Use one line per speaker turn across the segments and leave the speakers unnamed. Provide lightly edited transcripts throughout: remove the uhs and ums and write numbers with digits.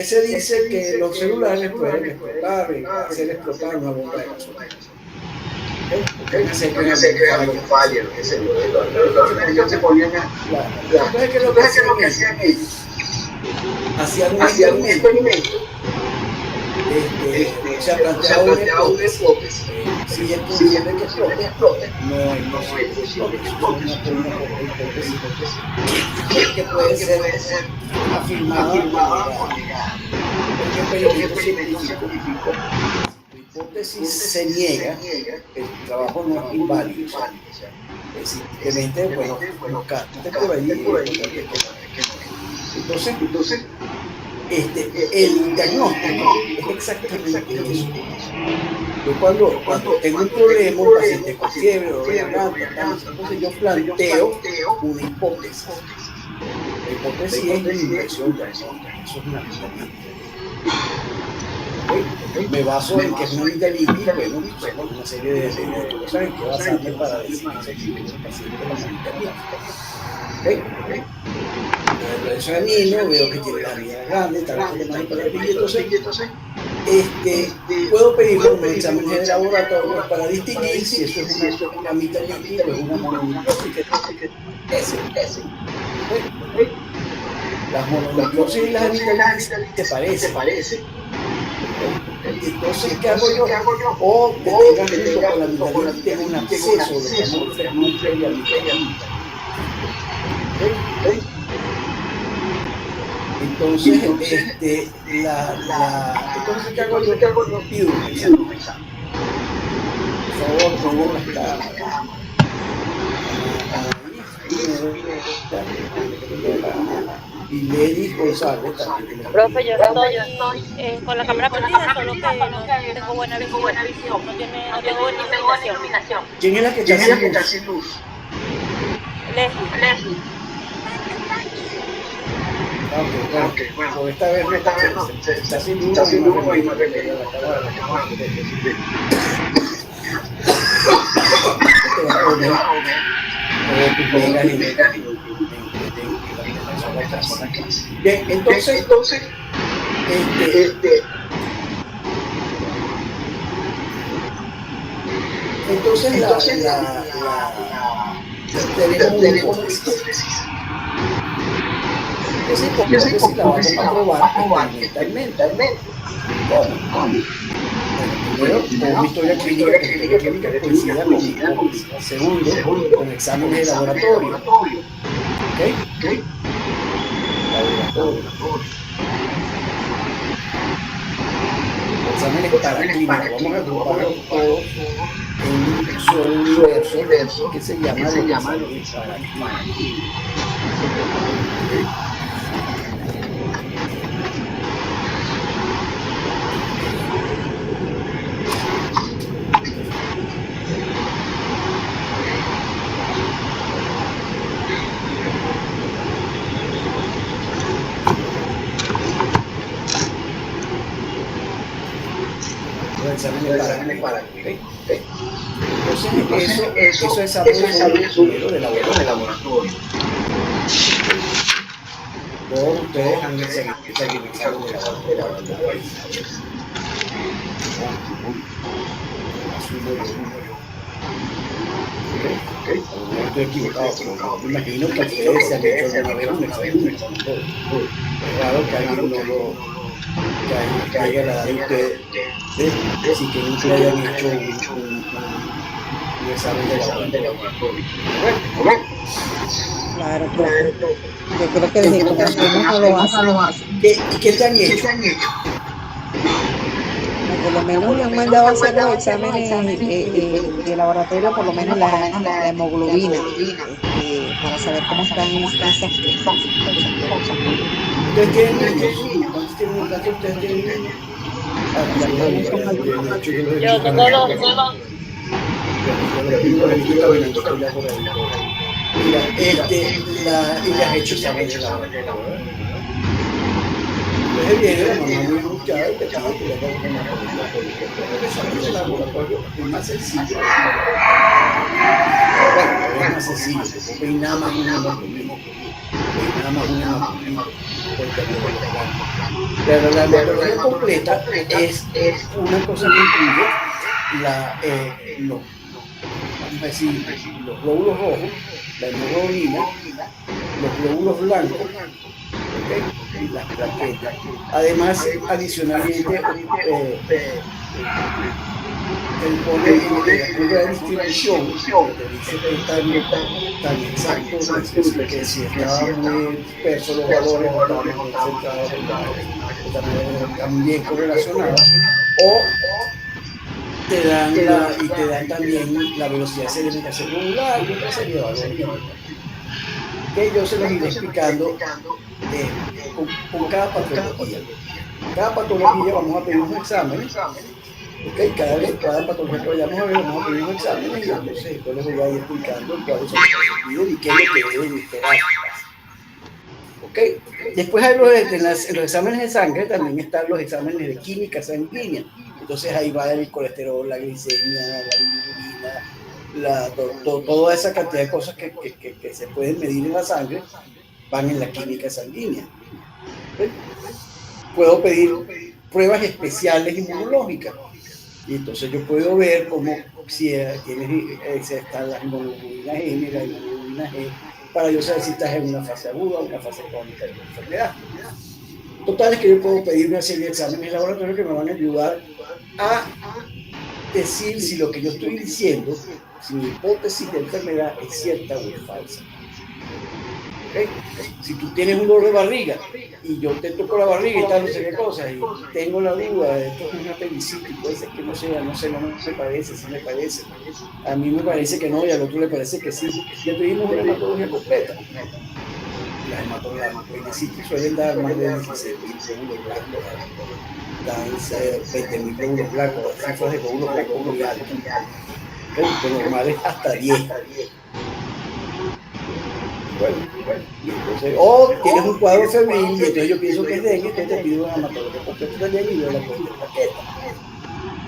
Se dice que los celulares pueden explotar, hacer explotar una bomba de gasolina.
Okay. No sé que algún fallo, qué sé yo. Ellos se ponían a...
Entonces, ¿qué es lo que hacían ellos? Hacían un experimento. O sea, planteaba una hipótesis. Si es posible que explote, no es posible que explote. Eso es una hipótesis que puede ser afirmada o negada. Un experimento científico. La hipótesis se niega, el trabajo no es inválido. Simplemente, bueno, buscaste por ahí. Entonces, el diagnóstico es exactamente eso. Yo cuando tengo un problema, un paciente con fiebre o garganta, entonces yo planteo una hipótesis. La hipótesis es mi inversión, eso es una amigdalitis. Me baso en que es una amigdalitis, bueno, somos una serie de cosas en que basarme para decir que ese paciente es una amigdalitis. Lo examino, veo que tiene la vida grande, tal vez más hiperactividad, entonces puedo pedir unos exámenes de laboratorio para distinguir si eso es una amigdalitis o es una mononucleosis. Las mononucleosis y las amigdalitis se parecen. Entonces, ¿qué hago yo? O tengan junto con la amigdalitis, tengo un absceso, lo que llamamos fragmento de amigdalitis. Entonces, entonces, ¿qué hago yo? Pido un examen. Por favor, las cámaras. Y Lady González también.
Profe, yo estoy con la cámara prendida, solo que no tengo buena visión. No tengo buena iluminación.
¿Quién es la que está sin luz?
Leslie.
Ok, bueno, esta vez no está sin luz y no arreglé la cámara. Bien, entonces tenemos una hipótesis. Esa hipótesis la vamos a probar experimentalmente. ¿Cómo? Primero, con historia clínica coincida con mi hipótesis. Segundo, con exámenes de laboratorio. ¿Ok? Laboratorio. Exámenes paraclínicos. Vamos a agrupar todos en un solo universo que se llama exámenes paraclínicos. Exámenes para Entonces, eso es algo de laboratorio. Todos ustedes han seguido exámenes de laboratorio. No estoy equivocado, pero me imagino que ustedes se han hecho alguna vez un examen. Es raro que alguien no lo que haya la edad de ustedes, así que nunca hayan hecho un examen de laboratorio.
Claro. Yo creo que desde que comenzamos no lo hacen.
¿Qué te han hecho?
Por lo menos me han mandado a hacer los exámenes de laboratorio, por lo menos la hemoglobina, para saber cómo están esas cosas.
¿Ustedes tienen niños? ¿Cuántos ustedes tienen niños?
Yo tengo dos.
Mira, y le has hecho exámenes de laboratorio. Entonces viene la mamá muy angustiada y te pide que le hagas una examen de laboratorio es más sencillo. Bueno, es más sencillo, porque hay nada más una hemoglobina. nada más una hematología por intermedio del blanco. Pero la hematología completa es una cosa que incluye vamos a decir, los glóbulos rojos, la hemoglobina, los glóbulos blancos, ¿okay? Y las plaquetas. Además, adicionalmente, el poner la distribución, que te dice que es tan exacto, que si estaban muy dispersos los valores o estaban muy concentrados, están bien correlacionados, o te dan también la velocidad de sedimentación globular y otra serie de valores que yo se los iré explicando con cada patología. Cada patología vamos a pedir unos exámenes. Okay, cada patología que vayamos a ver, vamos a pedir unos exámenes y entonces yo les voy a ir explicando cuáles son los que piden y qué es lo que deben esperar. Okay. Después en los exámenes de sangre también están los exámenes de química sanguínea. Entonces ahí va el colesterol, la glicemia, la bilirrubina, toda esa cantidad de cosas que se pueden medir en la sangre van en la química sanguínea. ¿Okay? Puedo pedir pruebas especiales inmunológicas. Y entonces yo puedo ver cómo si están las hemoglobinas M y la hemoglobina G, para yo saber si estás en una fase aguda o una fase crónica de la enfermedad. Total, es que yo puedo pedir una serie de exámenes laboratorios que me van a ayudar a decir si lo que yo estoy diciendo, si mi hipótesis de enfermedad es cierta o es falsa. ¿Okay? Si tú tienes un dolor de barriga y yo te toco la barriga y tal, no sé qué cosas, y tengo la duda de esto es una apendicitis, puede ser que no sea, no me parece, sí me parece. A mí me parece que no y al otro le parece que sí. Ya tuvimos una hematología completa. Las apendicitis suelen dar más de 16.000 glóbulos blancos, dan 20.000 glóbulos blancos, las cifras de glóbulos blancos muy altas. Lo normal es hasta 10. Bueno, entonces, o tienes un cuadro febril y entonces yo pienso que es dengue, entonces te pido una hematología completa también y veo la cuestión de plaquetas.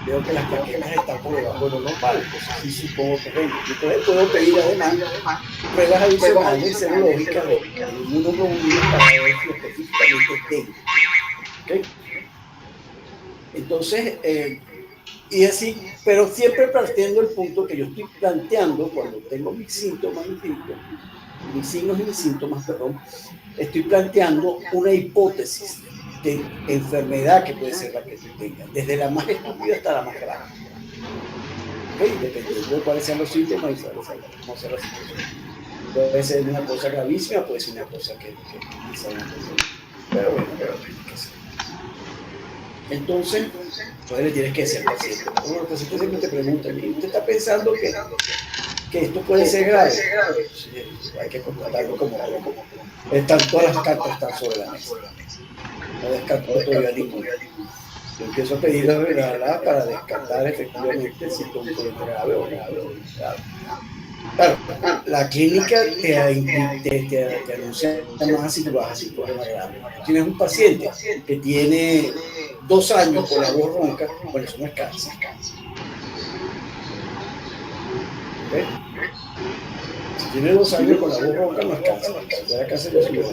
Veo que las plaquetas están por debajo de lo normal, pues sí supongo que es dengue. Entonces puedo pedir además pruebas adicionales serológicas de inmunoglobulina para ver si específicamente es dengue. ¿Okay? Entonces, y así, pero siempre partiendo del punto que yo estoy planteando cuando tengo mis síntomas mis signos y mis síntomas, estoy planteando una hipótesis de enfermedad que puede ser la que tú tengas, desde la más estúpida hasta la más grave. ¿Okay? Dependiendo de cuáles sean los síntomas y cómo sea la situación. Puede ser una cosa gravísima, puede ser una cosa que quizá una cosa. Pero bueno, que sea. Entonces le tienes que decir al paciente. Bueno, el paciente siempre te pregunta, ¿y usted está pensando que esto puede ser grave? Sí, hay que contratarlo como están todas las cartas están sobre la mesa. No descarto todavía ninguna. Yo empiezo a pedir la verdad para descartar efectivamente si esto es grave o grave. Claro, la clínica te anuncia más si tú vas a hacer un problema grave. Tienes un paciente que tiene 2 años con la voz ronca, bueno, eso no es cáncer. ¿Okay? Si tiene 2 años con la voz ronca, no es cáncer. Si era cáncer, ya subió.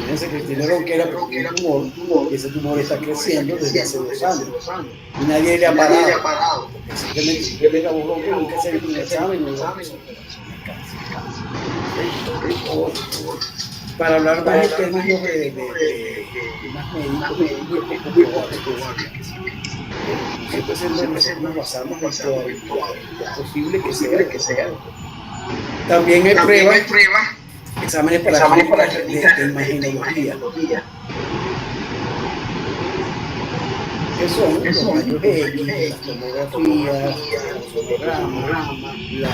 Fíjense que tiene ronquera porque tiene un tumor y ese tumor está creciendo desde hace 2 años. Y nadie le ha parado. Simplemente si tiene la voz ronca, nunca se ha hecho un examen. No es cáncer. Para hablar más en términos de más médicos, siempre nos basamos en probabilidad. Es posible que sea. También hay pruebas, exámenes para de imagenología. ¿Qué son? Los rayos X, las tomografías, los sonogramas, la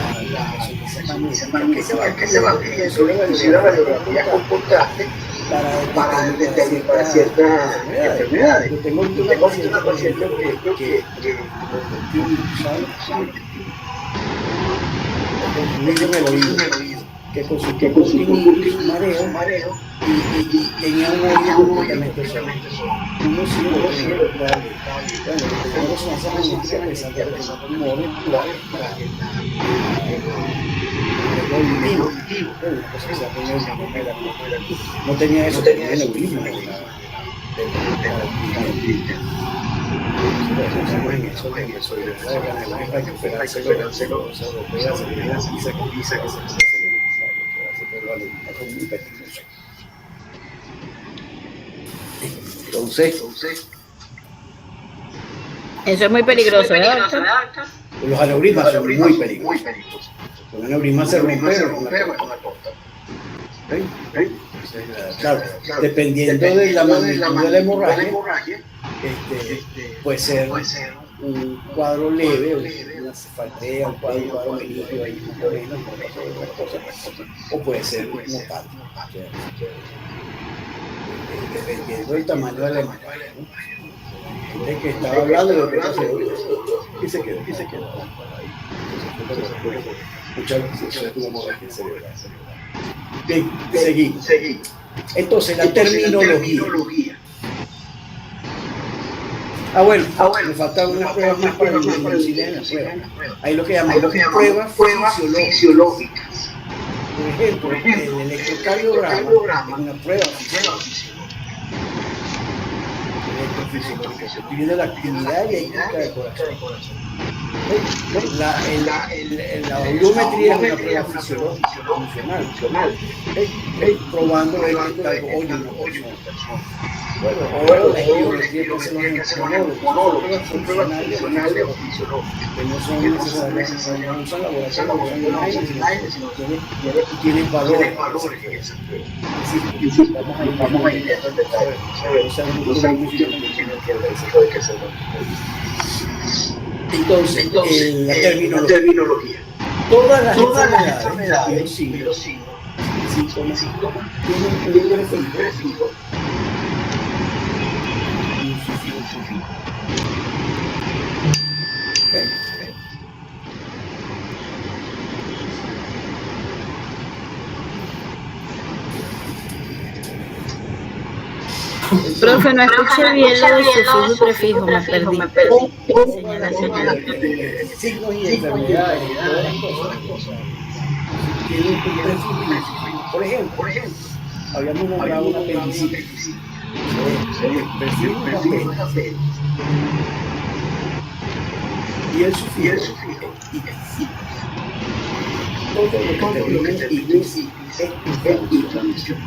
resonancia magnética, que se va inclusive la radiografía con contraste para determinar ciertas enfermedades. Yo tengo una paciente, por ejemplo, que con su tinnitus, mareo, y tenía un oído completamente solo. Uno sí lo bueno, tengo resonancia magnética pensando que no tumores, cognitivo, una cosa que se aprende no tenía eso, tenía el neurismo. Entonces,
Eso es muy peligroso, ¿verdad, doctor?
los aneurismas son muy peligrosos. Los aneurismas se rompen con la costa. Claro, dependiendo de la magnitud de la hemorragia, puede ser un cuadro leve, una cefalea, un cuadro meningio ahí más o menos, o puede ser mortal, dependiendo del tamaño de la hemorragia, ¿no? De que estaba hablando y de repente se quedó. Escuchar tu hemorragia cerebral. Bien, seguimos. Entonces, la terminología. Bueno, me faltan unas pruebas más para introducir en la prueba. Ahí lo que llamamos pruebas fisiológicas. Por ejemplo, el electrocardiograma es una prueba fisiológica. Estoy viendo la actividad eléctrica del corazón. La audiometría es una prueba fisiológica, funcional. Probando que oye una persona. Bueno, ahora la audiometría que hacen los monólogos son pruebas funcionales o fisiológicas, que no son necesarias, no usan laboratorios, sino tienen valores en esas pruebas. Vamos a ir viendo el detalle. No sabemos mucho de qué hacer. Entonces, la terminología. Todas las enfermedades y los síntomas tienen un prefijo y un sufijo.
Profe, no escuché bien lo de sufijo y prefijo, me perdí.
Signos y enfermedades, todas las cosas. Tienen un prefijo y un sufijo. Por ejemplo, habíamos nombrado una apendicitis. El prefijo es apéndice. Y el sufijo es itis. Todo lo que termina en itis es inflamación.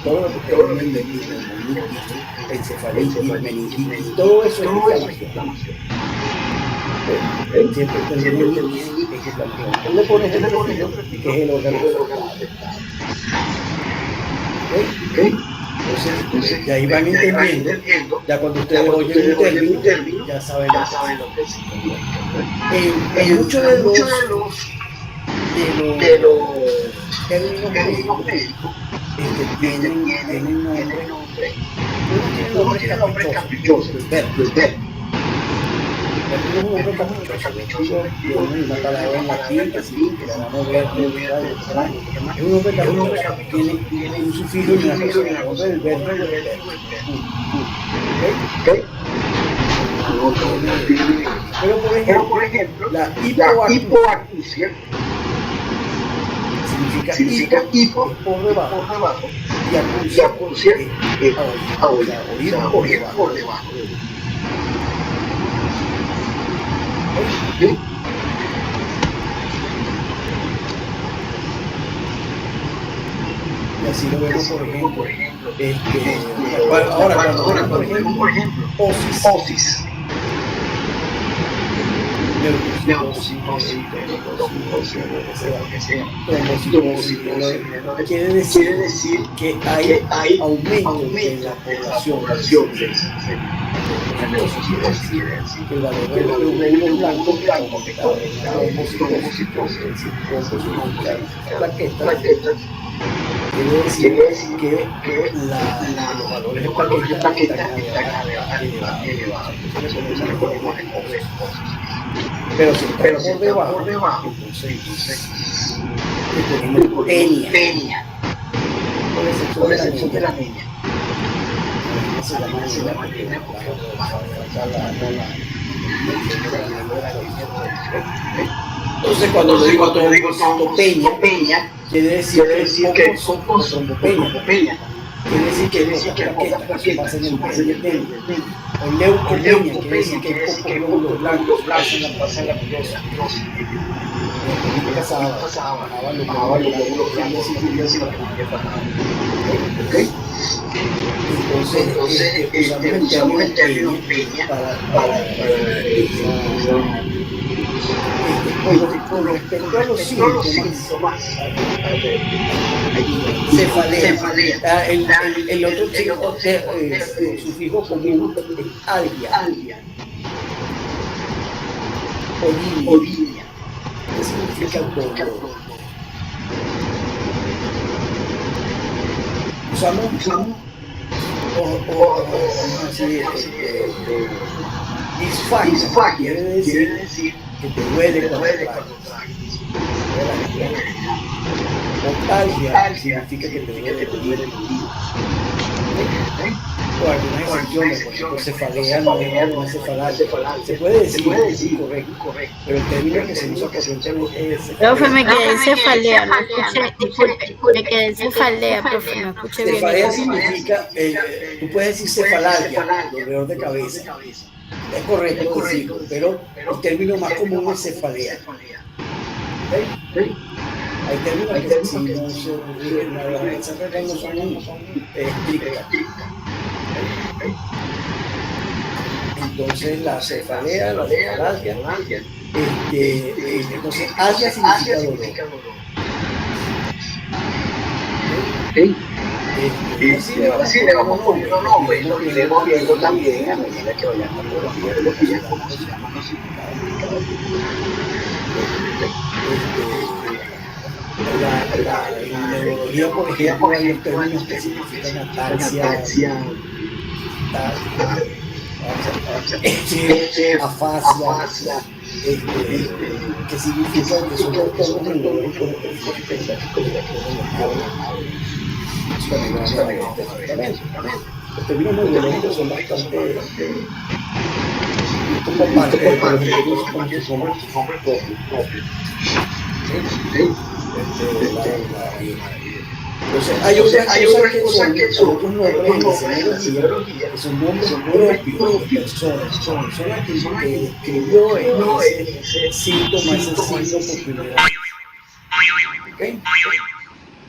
Todo lo que encefalitis, meningitis, todo eso es inflamación. Siempre tenemos es inflamación. Le pones el prefijo, que es el órgano. Entonces, de ahí van entendiendo, ya cuando ustedes oyen un término, ya saben lo que es. En muchos de los términos médicos tienen nombres caprichosos. Es un nombre caprichoso, tiene una palabra en latín que le llamamos verde, es un nombre caprichoso, tiene un sufijo y una cosa, el verde. Pero por ejemplo, la hipoacusia significa hipo por debajo y acusia es oír por debajo. Y así lo vemos, por ejemplo, ahora por ejemplo, osis. Quiere decir que hay aumento en la población que el valor de los glóbulos blancos plaquetas. Quiere decir que los valores de plaquetas están elevados. Pero si está por debajo, entonces le ponemos tenia. Por excepción de la anemia. se llama herida porque falta entonces cuando yo digo trombocitopenia, quiere decir que hay pocos trombopenia. Quiere decir que hay pocas plaquetas que pasan en el medio. O leucopenia, quiere decir que hay pocos glóbulos blancos que pasan la mucosa. Bajaban los glóbulos blancos y entonces usamos el término peña para con respecto a los síntomas, cefalea. El otro sufijo común es algia. Olinia. ¿Qué significa dolor? Usamos disfagia, quiere decir que te duele cuando tragas. Nostalgia significa que te duele el oído. O algunas excepciones, por ejemplo, cefalea no es una cefalagia. Se puede decir incorrecto, pero el término que se usa correctamente es cefalea.
Profe, me quedé en cefalea, no escuché, disculpe, me quedé en cefalea, profe, no escuché bien.
Cefalea significa, tú puedes decir cefalalgia, dolor de cabeza. Es correcto decirlo, pero el término más común es cefalea. Hay términos que si no se rigen, esas reglas no son estrictas. Entonces la cefalea, la cefalalgia, entonces algia significa dolor. Así le vamos poniendo nombres, lo iremos viendo también a medida que vayamos por los días, cómo se llaman los significados. En neurología, por ejemplo, hay términos que significan ataxia, afasia, que significa que son los términos neurológicos específicos de la los términos neurológicos son bastante como parte de los términos con sus nombres propios. Entonces, hay otras que son otros nombres en neurología, que son nombres propios de personas que describió ese síntoma por primera vez. ¿Okay?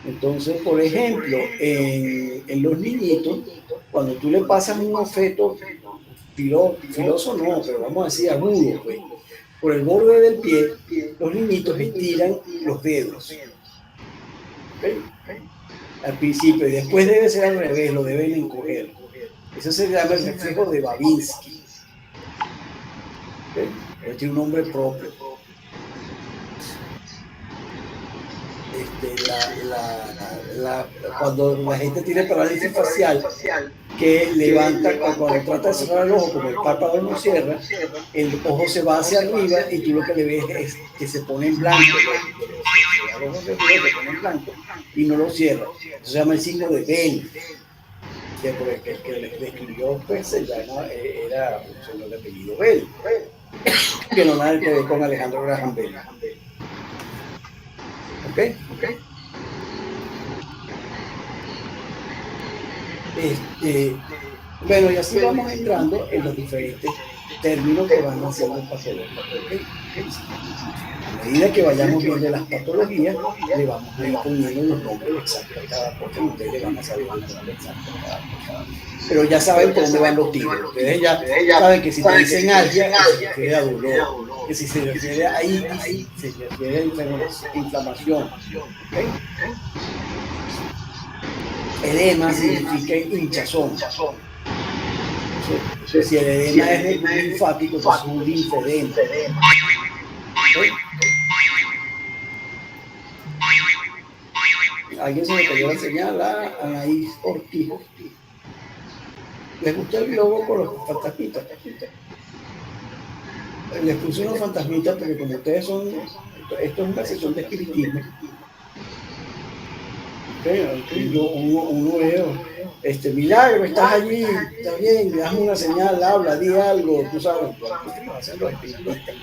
Entonces, por ejemplo, en los niñitos, cuando tú le pasas un objeto filoso no, pero vamos a decir agudo, pues, por el borde del pie, los niñitos estiran los dedos. ¿Okay? Al principio, y después debe ser al revés, lo deben encoger. Eso se llama el reflejo de Babinski. ¿Okay? Tiene un nombre propio. Cuando la gente tiene parálisis facial, que levanta, cuando trata de cerrar el ojo, como el párpado no cierra, el ojo se va hacia arriba y tú lo que le ves es que se pone en blanco, el ojo se pone en blanco y no lo cierra. Eso se llama el signo de Bell, que el que le escribió pues, era un señor de apellido Bell, que no nada que ver con Alejandro Graham Bell. ¿Ok? Bueno, y así vamos entrando en los diferentes términos que van haciendo patología. A medida que vayamos viendo las patologías, le vamos a ir poniendo los nombres exactos a cada cosa y ustedes le van a saber los nombres exactos a cada cosa. Pero ya saben por dónde van los tiros. Ustedes ya saben que si te dicen algia, se refiere a dolor. Que si se refiere a itis, se refiere a inflamación. ¿Okay? Edema significa hinchazón. Si el edema es de linfático, entonces es un linfedema. ¿Okay? Alguien se me cayó la señal a Anaís Ortiz. ¿Les gusta el globo con los fantasmitas? Les puse unos fantasmitas porque como ustedes son, esto es una sesión de espiritismo, Uno ve, Milagro, estás allí, está bien, le das una señal, habla, di algo, tú sabes, hacen los espiritistas.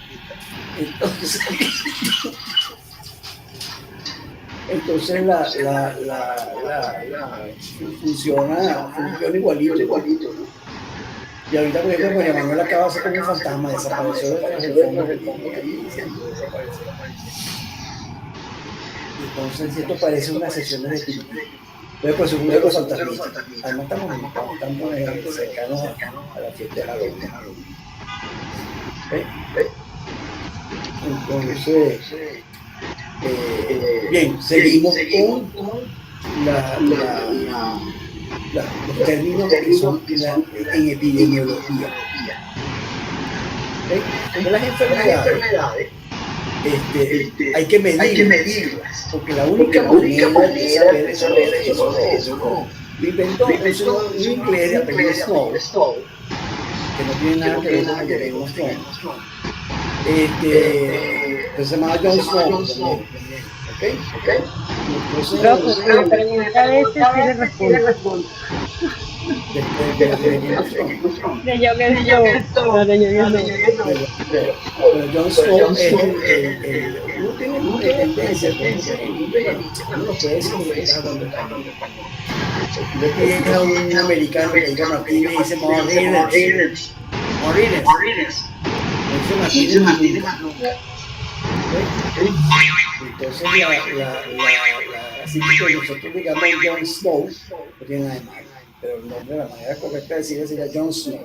Entonces funciona igualito, ¿no? Y ahorita, por ejemplo, María Manuel acaba de ser como un fantasma, desapareció detrás del fondo del fondo ahí, desapareció. Entonces, esto parece una sesión de espiritismo. Entonces, pues, es un juego fantasmista. Además, estamos cercanos a la fiesta de Halloween. Entonces, bien, seguimos con los términos que son en epidemiología. De las enfermedades, hay que medirlas, porque la única manera de saber eso no. Lo inventó un inglés de apellido Snow, que no tiene nada que ver con el apellido Snow. Que se llama John Snow. Entonces,
la pregunta de este sí le respondo. De
John Snow es uno tiene mucha tendencia, uno lo puede decir donde está. Yo tenía un americano que dice Martínez y dice Morines. Dice Martínez. Entonces así que nosotros digamos John Snow, no tiene nada de malo, pero el nombre, la manera correcta de decirlo sería John Snow.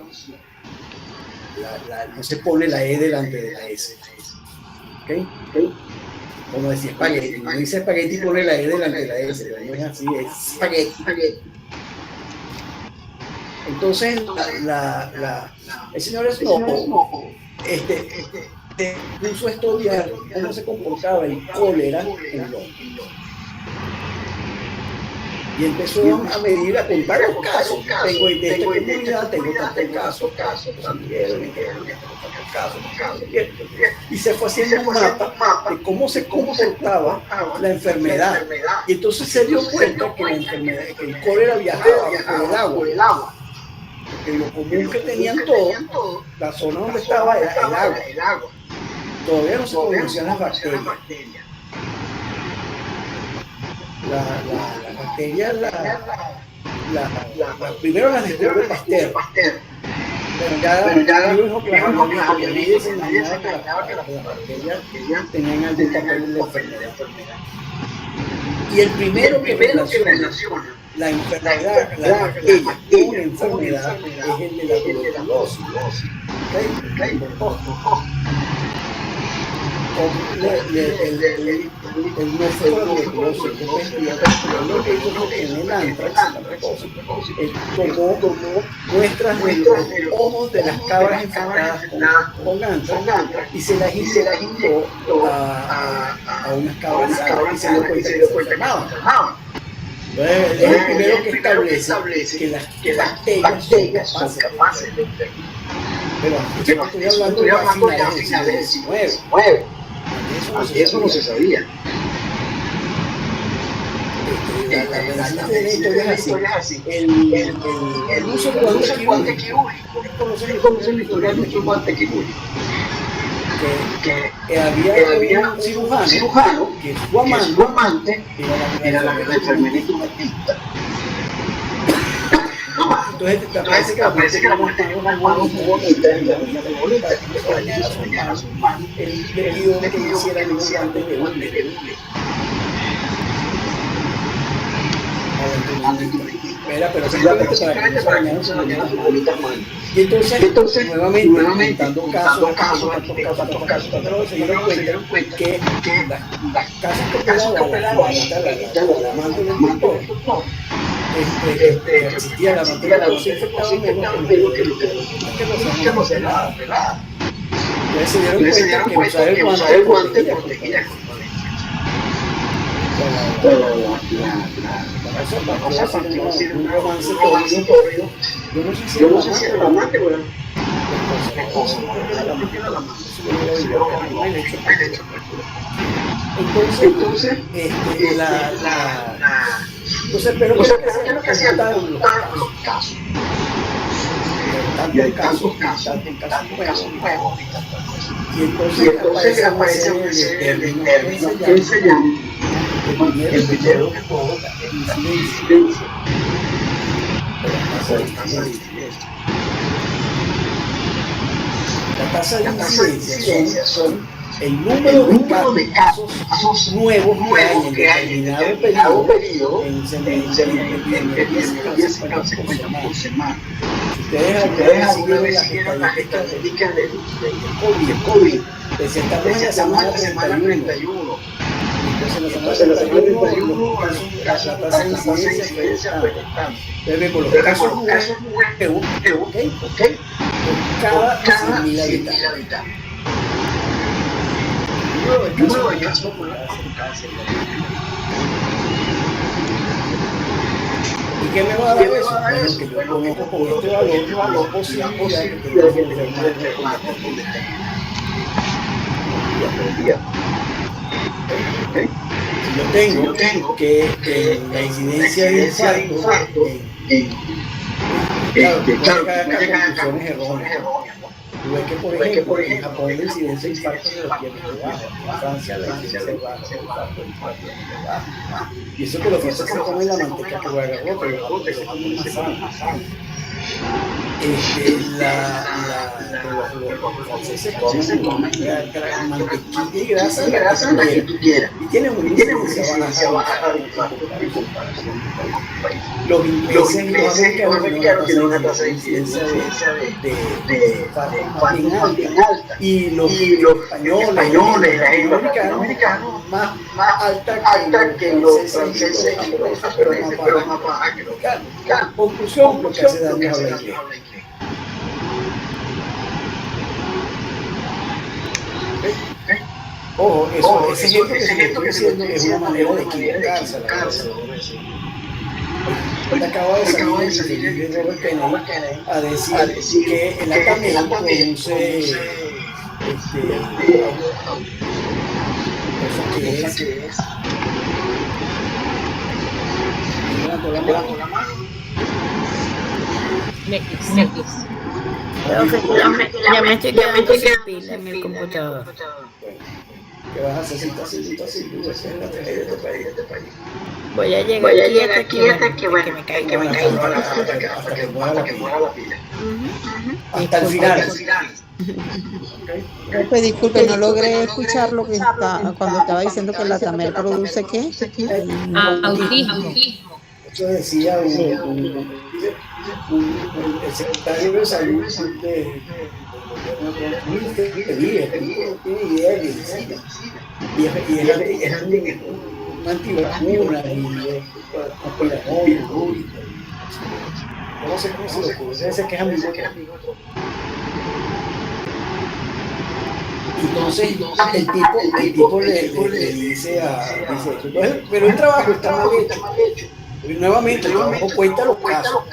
No se pone la E delante de la S. Como decir espagueti, no dice espagueti y pone la E delante de la S, pero no es así, es espagueti. Entonces el señor Snow puso a estudiar cómo se comportaba el cólera en Londres. Y empezó a medir, a contar los casos. Tengo de esta comunidad, tengo tantos casos, y se fue haciendo un mapa de cómo se comportaba la enfermedad. Y entonces se dio cuenta que el cólera viajaba por el agua. Que lo común que tenían todos, la zona donde estaba era el agua. Todavía no se conocían las bacterias. Las bacterias, primero las descubrió Pasteur. Pero ya dijo que nadie se imaginaba que las bacterias tenían algún papel en la enfermedad. Y el primero que relaciona la enfermedad, la bacteria con una enfermedad es el de la tuberculosis. El no fue la tuberculosis, lo que hizo fue que en el antrax, tomó muestras de los ojos de las cabras infectadas con antrax y se las inyectó a unas cabras y se dio cuenta que se enfermaban. Es el primero que establece que las bacterias son capaces de enfermar. Pero estoy hablando ya finales del siglo XIX. Eso no se sabía. La historia es así. El uso del guante quirúrgico. Conocen la historia del guante quirúrgico. Que había un cirujano que su amante era la enfermera instrumentista. Entonces parece que la muerte era una mano muy bonita y la a su mano él le pidió que hiciera el guante de hule. Pero simplemente para que se bañaran sus bonitas manos. Y entonces nuevamente, dando casos, se dieron cuenta que las casas que operaban la amante del doctor, existía la amante de los infectados menos que lo no se nada. Entonces se dieron cuenta que usar el guante protegía. Un romance tórrido. Yo no sé si era la amante o era la esposa. Entonces Entonces, pero ¿qué es lo que hacían los casos? Y hay tantos casos nuevos. Y entonces aparece una serie de términos que se llaman el primero que todo es incidencia. La tasa de incidencia son el número de casos nuevos que hay en determinado periodo en epidemiología por semana. Ustedes alguna vez siguieron las estadísticas del COVID. Estamos en la semana 31. Entonces, la semana 31, la tasa de incidencia fue tanto. Entonces, por los casos nuevos, cada 100.000 habitantes. Número de casos por cada 100.000 ¿Y qué me va a dar eso? Bueno, que yo conozco con este valor posibilidad que tengo que enfermar si yo tengo que la incidencia de infarto claro, cada conclusiones erróneas. Tú ves que, por ejemplo, en Japón la incidencia de infarto de los tiempos de baja, en Francia la incidencia de infarto de baja. Y eso que los franceses se comen la manteca que va a agarrar, pero los franceses comen mantequilla y grasa que tú quieras. Y tienen una incidencia baja de infarto. Los ingleses y los americanos tienen una tasa de incidencia de infarto bien alta. Y los españoles, la gente americana, más alta que los franceses y los japoneses, pero más baja que los mexicanos. Conclusión, lo que hace daño a la iglesia. Ojo, ese ejemplo que se estoy diciendo es una manera de equivocarse. Acaba de salir el libro de Robert Kennedy a decir que el ATAMEL produce
Ya me estoy quedando sin pila en el computador.
¿Qué vas a hacer si estás sin luz? Esa es la tragedia de este país.
Voy a llegar aquí hasta que me caiga
hasta que muera la pila. Hasta el final.
Pues disculpe, no logré escuchar lo que cuando estaba diciendo que la ATAMEL produce ¿qué?
Autismo.
Eso decía el secretario de salud de muy feliz, no tiene idea de medicina. Y es un antivacuna y conspiranoico. No sé cómo se lo ocurre, debe ser que es amigo. Entonces el tipo le dice eso. Entonces, pero el trabajo está mal hecho. Nuevamente, el trabajo cuenta los casos.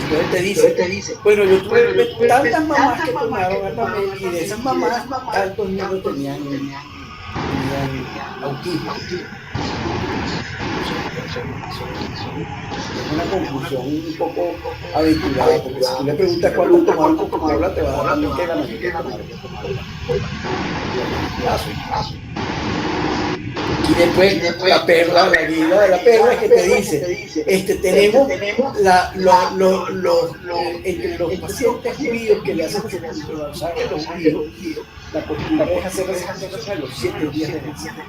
Entonces te dice, bueno, yo tuve tantas mamás que tomaron ATAMEL y de esas mamás, tantos niños tenían autismo. Es una conclusión un poco aventurada, porque si tú le preguntas cuándo tomaron Coca-Cola, te va a dar también que la mayoría tomaron Y después la perla, la vida de la perla es que te dice, tenemos entre los pacientes judíos que le hacen los judíos, la costumbre es hacer a los 7 días de encierro.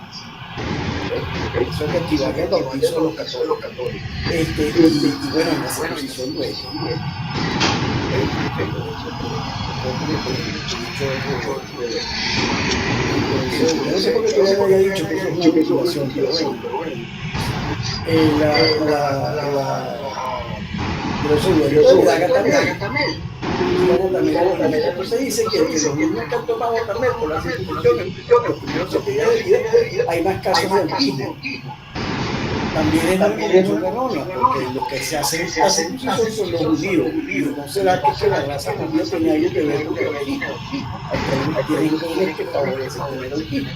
Eso es equivale al bautizo de los católicos. Y bueno, en la circuncisión luego. No sé por qué todavía no había dicho que eso es una vinculación, pero bueno. Pero eso lo haga también. Entonces dice que los niños que han tomado ATAMEL por la circuncisión, los primeros 7 días de vida, hay más casos de autismo. También es una conclusión errónea, porque los que se hacen circuncisión son los judíos. No será que la raza judía tenía algo que ver con el autismo. Tienen genes que favorecen tener autismo.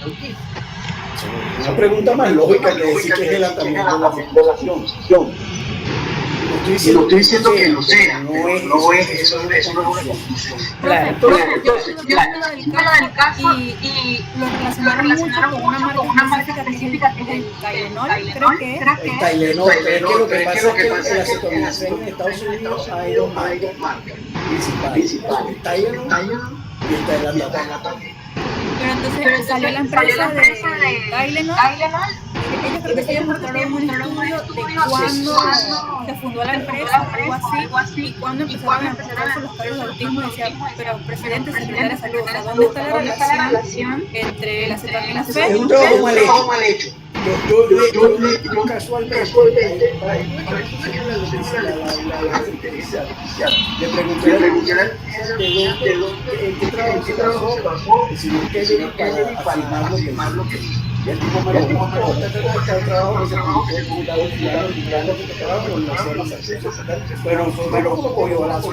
Una pregunta más lógica que decir que es el también de la fundación. No estoy diciendo que no sea, no es, eso no es una conclusión.
Claro,
Entonces, yo del caso y
lo relacionaron mucho con una marca específica que es el Tylenol, creo que es.
El Tylenol, pero es que lo que pasa es que la acetaminofén en Estados Unidos hay dos marcas principales, el Tylenol y el Tylenol.
Pero entonces salió la empresa de Tylenol. Ellos creo que se mostraron un estudio de cuándo se fundó la empresa, algo así, y cuándo empezaron a enfocarse los casos de autismo. Decía, pero presidente, secretaria de salud, o sea, ¿dónde está la relación entre la acetaminofén?
Es un trabajo mal hecho. Yo casualmente, le pregunté de qué trabajo se basó, si no quiere para afirmar lo que dice. Y el tipo me lo dijo, el trabajo que se publicó, pero nosotros como cogió la trabajo.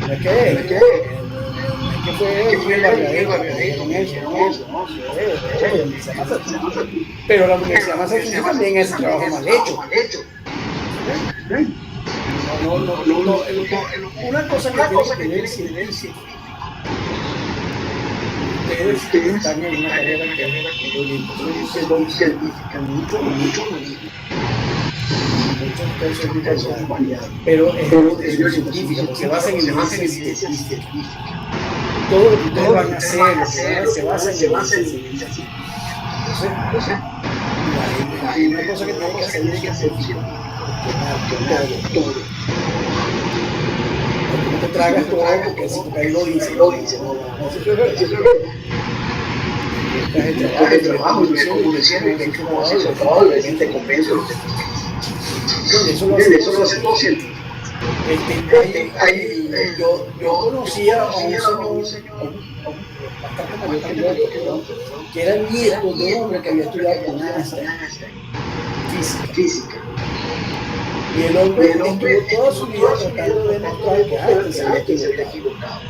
¿De qué? Que fue el barriadero, no, pero la Universidad de Massachusetts también es un trabajo mal hecho. Una cosa que tiene que tener ustedes están en una carrera que son científica, muchos cosas variadas, pero es científica, se basa en evidencia científica. Todo lo que ustedes van a hacer se basa en evidencia científica. Entonces, hay una cosa que tienen que hacer es que hacer todo. No te tragas todo porque si tu lo dice, no sé el trabajo, y como decían, el trabajo, y te convence lo que eso lo hace todo científico. Yo conocía a un señor bastante mayor que yo, que era nieto de un hombre que había estudiado con Einstein física. Y el hombre estuvo toda su vida tratando de demostrar que Einstein se había equivocado.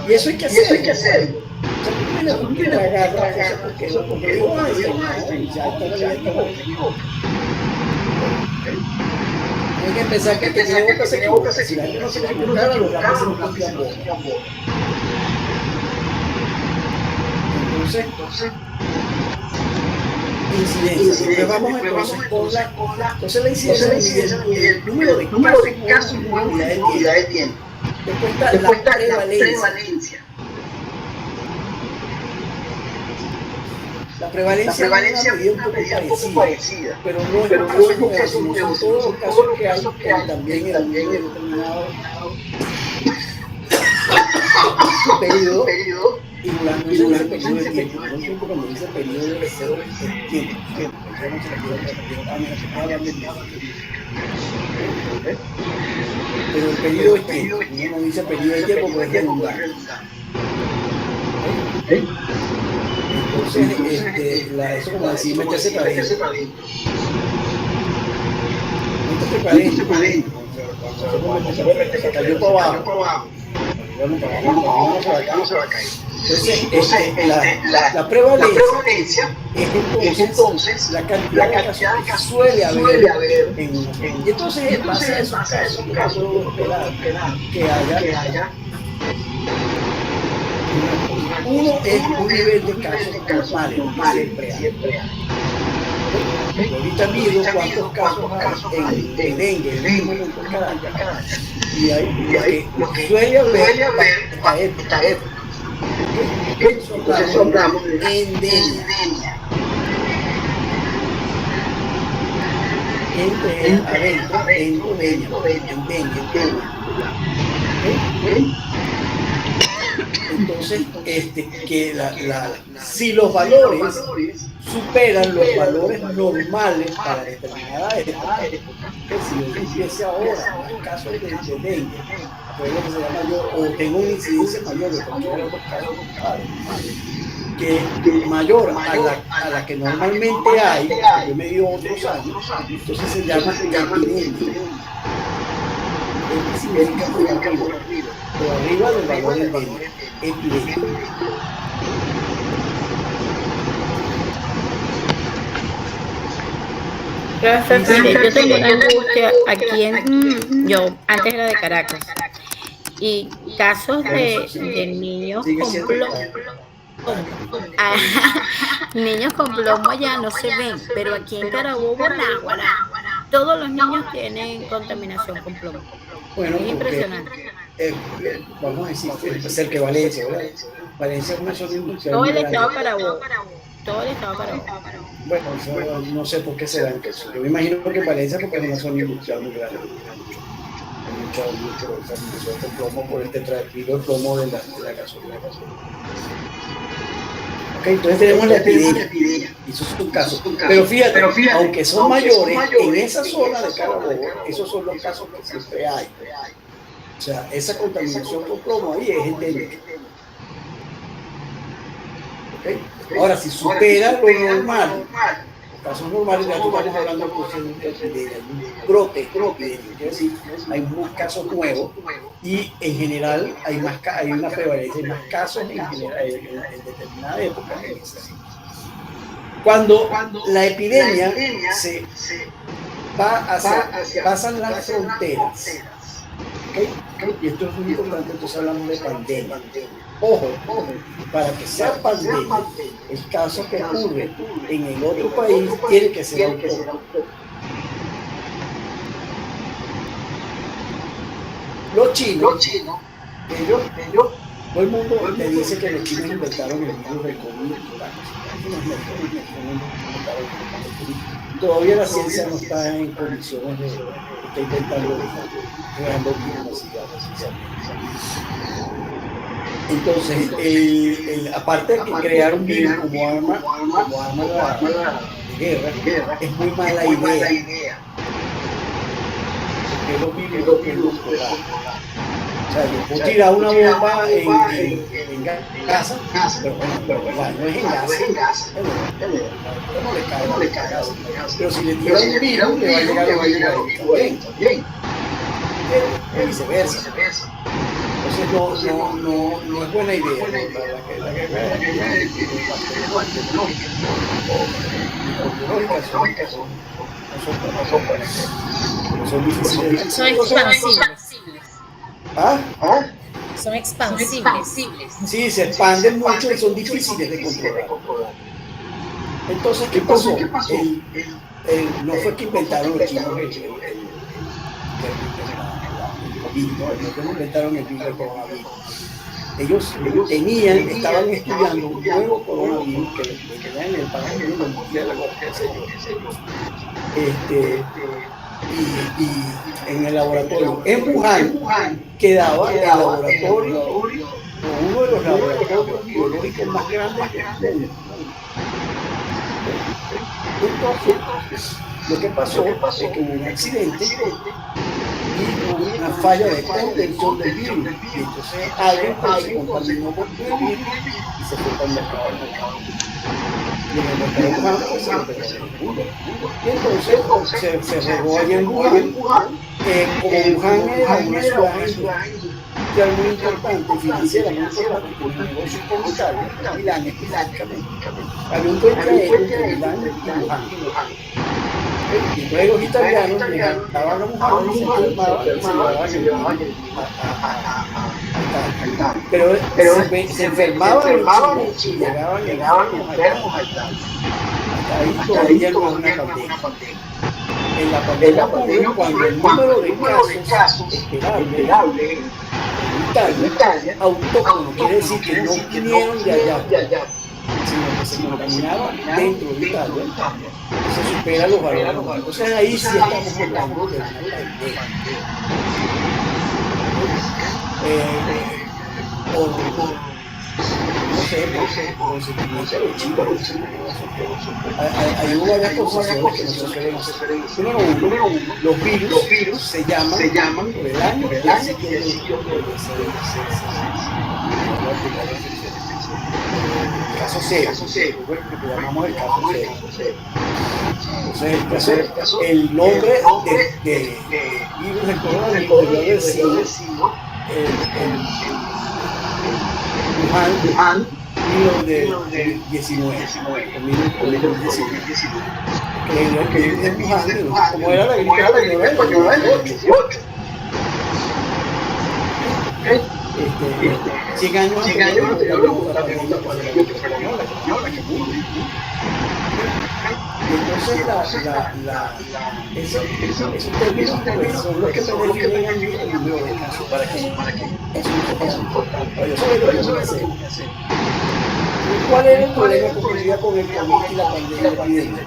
Y eso hay que hacer. No quiere tragar porque digo, ya está equivocado. Hay que pensar que tenía boca se equivoca, si la gente no se equivocara, los gatos se nos cambian boca. Entonces, incidencia. Vamos con la incidencia y el número de casos nuevos y la tiene. Después está la prevalencia. La prevalencia es una medida un poco parecida, pero no es un caso nuevo, sino todos los casos que hay también en un determinado periodo, y no se dice periodo de tiempo, cuando dice periodo de tiempo, pero el periodo es tiempo, no dice periodo de tiempo porque es redundante. Entonces, eso como decir, meterse para adentro. Métete para adentro. Se cayó para abajo. No se va a caer. Entonces, la prevalencia es entonces la cantidad de casos que suele haber en una familia. Y entonces, en base a esos casos que haya, uno es un nivel de casos normales, siempre hay. Ahorita mido cuántos casos hay en dengue, en cada año. Y hay lo que suele haber esta época. Entonces hablamos de endemia. Entonces, si los valores superan los valores normales para determinada época, que si yo empiece ahora en casos de dengue, pues lo que se llama yo, o tengo una incidencia mayor de cualquier otro caso, que mayor a la que normalmente hay, que yo me dio otros años, entonces se llama epidemia. Significa por arriba. por arriba del valor endémico, epidémico.
Profesor, mire, yo tengo una angustia aquí yo antes era de Caracas, y casos de niños
Sigue
con
siendo
plomo. Ah, niños con plomo ya no se ven, pero aquí en Carabobo, Náguara, todos los niños tienen contaminación con plomo.
bueno,
Es
porque
impresionante.
vamos a decir cerca de Valencia, ¿verdad? Valencia es una zona industrial
Todo
muy
el estado de
grande.
Carabobo, todo el estado de Carabobo.
Bueno, no sé por qué se dan eso. Yo me imagino que en Valencia porque es una zona industrial muy grande. Hay mucha contaminación con plomo por el tetraedrilo de plomo de la gasolina. Ok, entonces tenemos la epidemia. Eso es un caso. Pero fíjate, aunque son mayores, en esa zona de Carabobo, esos son los casos que siempre hay. O sea, esa contaminación por plomo ahí es endémica. ¿Okay? Ahora, si supera lo normal, los casos normales, ya estamos hablando de un brote epidémico, quiere decir, hay más casos nuevos y en general hay una prevalencia, hay más casos en general en determinada época. Cuando la epidemia se va pasan las fronteras. ¿Okay? Y esto es muy importante, entonces hablamos de pandemia. Ojo, para que sea pandemia, el caso que ocurre en el otro país tiene que ser autónomo. Los chinos, ellos, todo el mundo le dice que los chinos inventaron el virus del COVID. Todavía la ciencia no está en condiciones de estar inventando creando virus así. Entonces, aparte de que crear un virus como arma de guerra, es muy mala idea. Porque los virus que los controlan. O sea, yo puedo tirar una bomba en casa, pero bueno, no es en gas. No le cae gas. Pero si le tiran un virus, le va a llegar a virus también. Y viceversa. Entonces no es buena idea. La guerra son difíciles.
Son expansibles.
¿Ah?
Son expansibles.
Sí, se expanden mucho y son difíciles de controlar. Entonces, ¿qué pasó? No fue que inventaron los chinos no inventaron el virus del coronavirus. Ellos estaban estudiando un nuevo coronavirus que tenía en el paraíso del murciélago, qué sé yo. Y en el laboratorio en Wuhan quedaba el laboratorio, o uno de los laboratorios biológicos más grandes del mundo. Entonces, lo que pasó es que hubo un accidente y hubo una falla de contención del virus. Y entonces alguien se contaminó con el virus y se fue para el mercado. Y en el mercado de Wuhan se lo pegó en el mundo. Y entonces se regó allá en Wuhan. Como Wuhan era una ciudad industrial muy importante, financiera muy importante, con un negocio comunitario, Milán específicamente, había un puente aéreo entre Milán y Wuhan. Y entonces los italianos estaban a Wuhan y se enfermaban y se llevaban pero se enfermaban mucho y llegaban enfermos al tal. Hasta ahí todavía no es una pandemia. En la pandemia ocurre cuando el número de casos esperable en Italia, autóctono, quiere decir que no vinieron de allá, sino que se contaminaban dentro de Italia, se supera los valores. Entonces ahí sí estamos hablando de una pandemia. Por sentimiento de los chicos. Hay varias concepciones que nosotros queremos hacer. Número uno, los virus se llaman por el año que se quiere caso cero, lo que llamamos el caso cero. Entonces, el nombre de virus del coronavirus debió haber sido Wuhan y los de 19, o 2019. Creían que en Wuhan, como era la gripe española del 18. 100 años anterior la pandemia que fue la gripe española, que murió. Y entonces esos términos pues, son los que se definen allí en el número de casos. ¿Para qué? Es importante. Para yo saber lo que voy a hacer. ¿Cuál era el problema que ocurría con el COVID y la pandemia?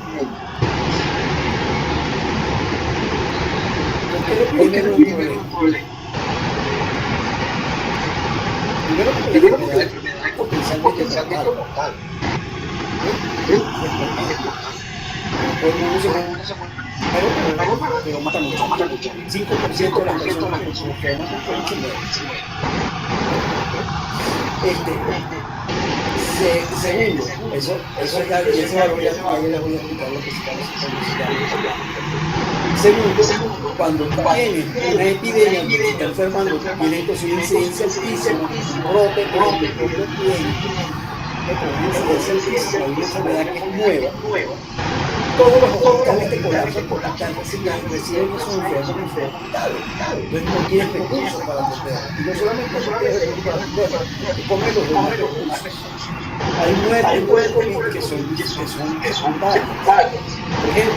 ¿Por qué la epidemia era un problema? Primero porque la enfermedad es potencialmente mortal. Todo el mundo se muere, pero mata mucho. 5% de las personas que enferman con COVID se mueren. Segundo, eso es la ese valor ya les voy a explicar lo que se Segundo, cuando tienes una epidemia que se está enfermando, tiene entonces una incidencia altísima, brote por el propio epidemia, hay una enfermedad que es nueva, todos los hospitales te colapsan por la tarde, reciben esos enfermos graves. Entonces no tienes recursos para atender. Y no solamente no tienes recursos para atender, comer los demás recursos. Hay muertes por el COVID que son varias.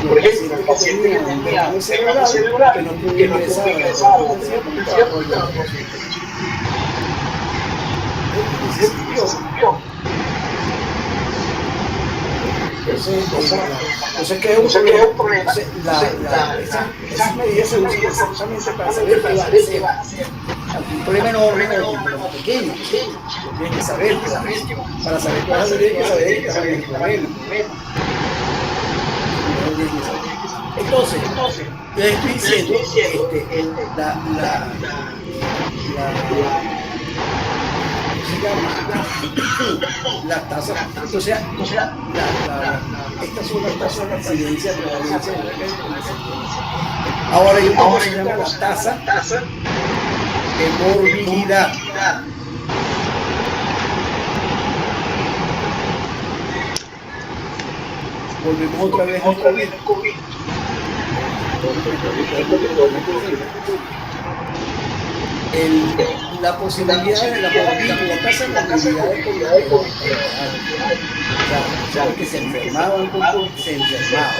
Por ejemplo, el paciente que tenía un cerebral que no pudo ingresar a la residencia porque estaba por la entonces crea un problema. Esas medidas se usan precisamente para saber qué va a hacer. Un problema enorme, pero pequeño. Tienes que saber para saber qué vas a hacer, tienes que saber que saber el problema. Entonces, les estoy diciendo las tasas, estas son las tasas de incidencia de prevalencia. Ahora hay una cosa que se llama la tasa de morbilidad. Volvemos otra vez al COVID. La posibilidad de la tasa de morbilidad de COVID, que se enfermaban con COVID, se enfermaban.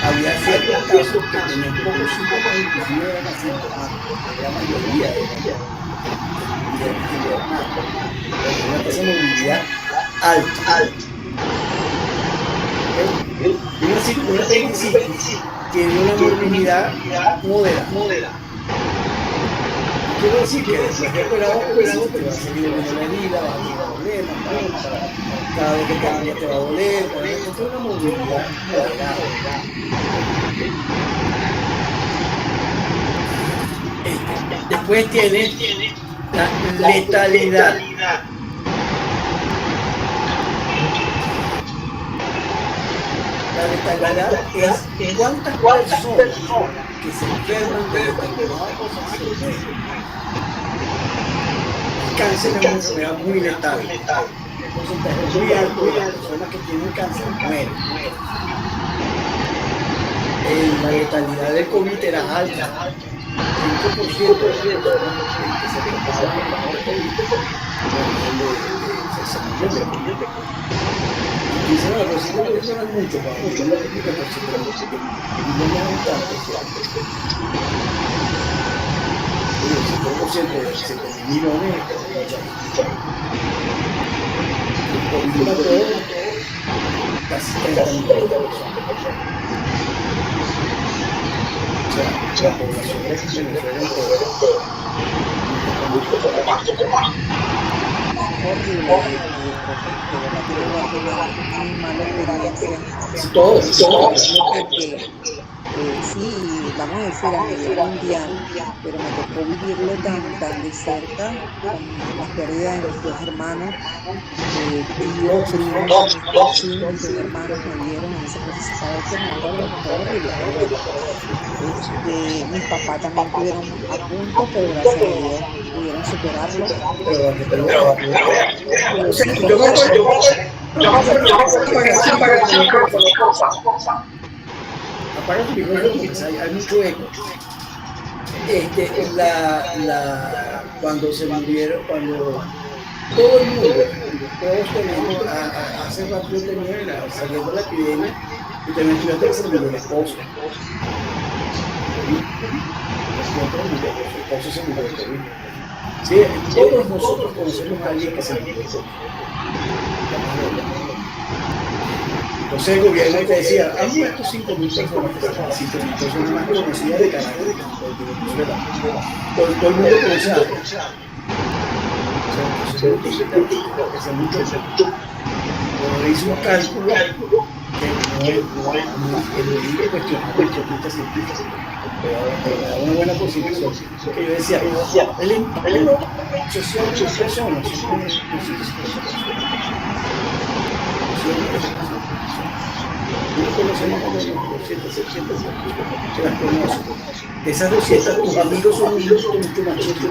Había ciertos casos que tenían pocos síntomas, inclusive eran asintomáticos, la mayoría eran una tasa de morbilidad alta. Una apendicitis tiene una morbilidad moderada. Quiero decir que después de operar te va a seguir doliendo la herida, va a tener problemas, cada vez que te cambias te va a doler, esto es una movilidad moderada. Después tienes la letalidad. La letalidad es cuántas personas que se enferman de determinadas cosas se mueren. El cáncer es una enfermedad muy letal. El porcentaje muy alto de las personas que tienen cáncer mueren. La letalidad del COVID era alta. 5% de personas que se enfermaban por COVID se murieron. Dicen, no, pero 5% no es mucho, para mucho, no es mucho, pero no es tanto. El 5% de 7 millones es mucho. El COVID mató casi 30 millones de personas. O sea, la población de Venezuela en todo. Todo.
Sí, vamos a decir a nivel mundial, pero me tocó vivirlo tan de cerca, con la pérdida de mis dos hermanos, tíos, primos, vecinos, mis dos hermanos murieron en ese proceso. Cada vez que me acuerdo, fue horrible, pero bueno. Mis papás también estuvieron a punto, pero gracias a Dios pudieron superarlo.
Pero vean, o
Pero
sea,
sí,
yo me acuerdo,
Yo me acuerdo,
apaga tu
apagar el
micrófono,
micrófono, porfa.
apaga tu micrófono porque hay mucho eco. Cuando se murieron, cuando todo el mundo, todos tenemos, hace rato yo tenía saliendo la epidemia y también estudiante que se murió el esposo. El esposo se murió de COVID. Sí, todos nosotros conocemos a alguien que se murió de COVID. Entonces el gobierno te decía, han muerto 5.000 personas, 5.000 personas más conocidas de Caracas, todo el mundo conoce a alguien. Cuando hicimos cálculo, que no es cuestionable científica, pero me da una buena posición. Que yo decía, el impacto social de las personas, conocemos como 200, 700, se las conoce. De esas 200, tus amigos son mucho más chicos.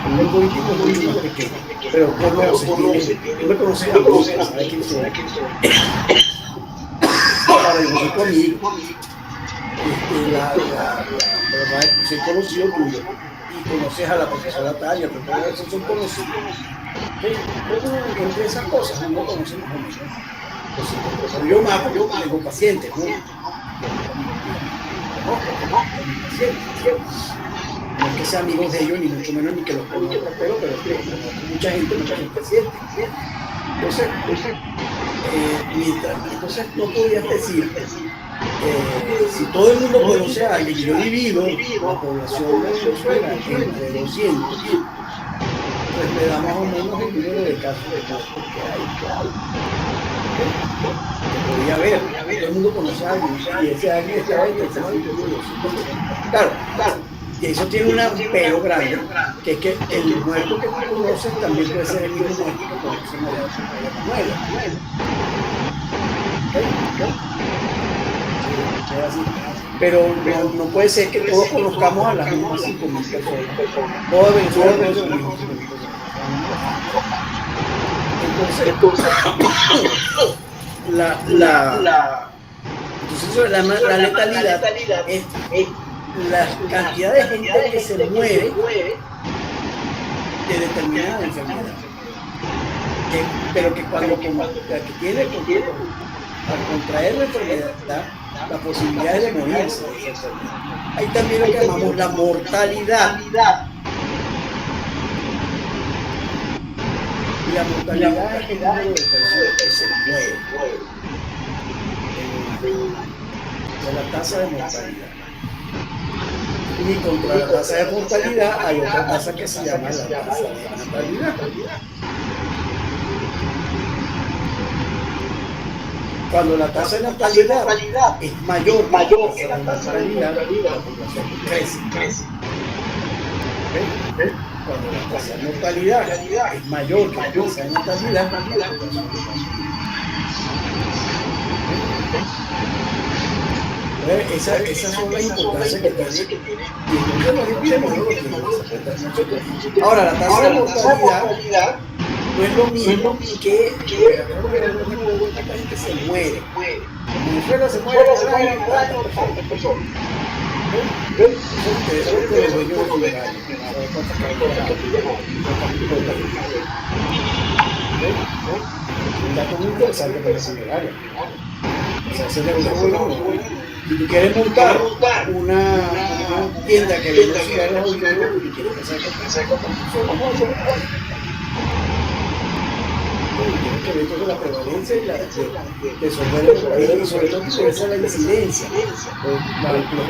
Un algoritmo es mucho más pequeño, pero conoces, tú me conoces a vos, sabes quién soy. Ahora yo soy tu amigo, soy conocido tuyo, y conoces a la profesora Tania, pero todos esos son conocidos. Entre esas cosas no conocemos a nosotros. Yo mato, yo tengo pacientes, ¿no? No es que sean amigos de ellos, ni mucho menos, ni que los conozca, pero mucha gente, mucha gente siente. Entonces no podías decir, si todo el mundo conoce a alguien, yo divido la población de Venezuela entre 200, pues me da más o menos el número de casos de muertos que hay. Que podía haber, todo el mundo conoce a alguien, y ese alguien estaba en el centro. Claro. Y eso tiene un pero grande, que es que el muerto que tú conoces también puede ser el mismo muerto que conoce Manuela. Pero no puede ser que todos conozcamos a las mismas 5.000 personas. Toda Venezuela conoce a las mismas 5.000 personas. Entonces la letalidad es la cantidad de gente que se muere de determinada enfermedad. Pero que cuando tiene al contraer la enfermedad, la posibilidad de morirse. Hay también lo que llamamos la mortalidad. Y la mortalidad es el número de personas que se mueren. Es la tasa de mortalidad. Y contra la tasa de mortalidad hay otra tasa que se llama la tasa de natalidad. Cuando la tasa de natalidad es mayor que la tasa de natalidad, la población crece. Cuando la tasa de mortalidad es mayor que la tasa de natalidad, la población esas son las importancias que tiene. Ahora, la tasa de mortalidad no es lo mismo que la gente se muere. En Venezuela se muere tantas personas. Eso es lo que los dueños de funerarios. Un dato muy interesante para el funerario. O sea, ese es el si tú quieres montar una tienda que vende cigarros y quieres hacer con tienes que ver toda la prevalencia y la resolver el país, y sobre todo que se ve la incidencia. Lo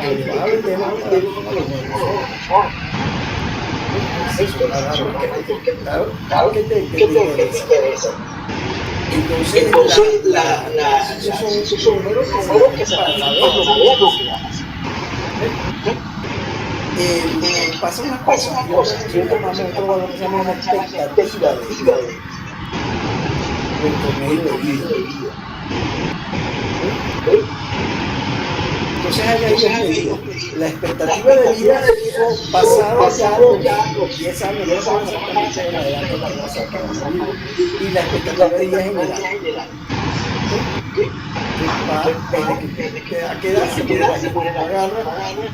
que llevaba el tema a los nuevos. Claro que te interesa. Entonces, esos son números que se para saber lo que pasa una cosa, yo llamamos otro valor que se llama una expectativa del promedio de vida. Entonces hay ahí la expectativa de vida pasada ya los 10 años, no saben exactamente de la edad que la vamos a sacar, y la expectativa de vida general. Desde que a qué edad se muere la agarra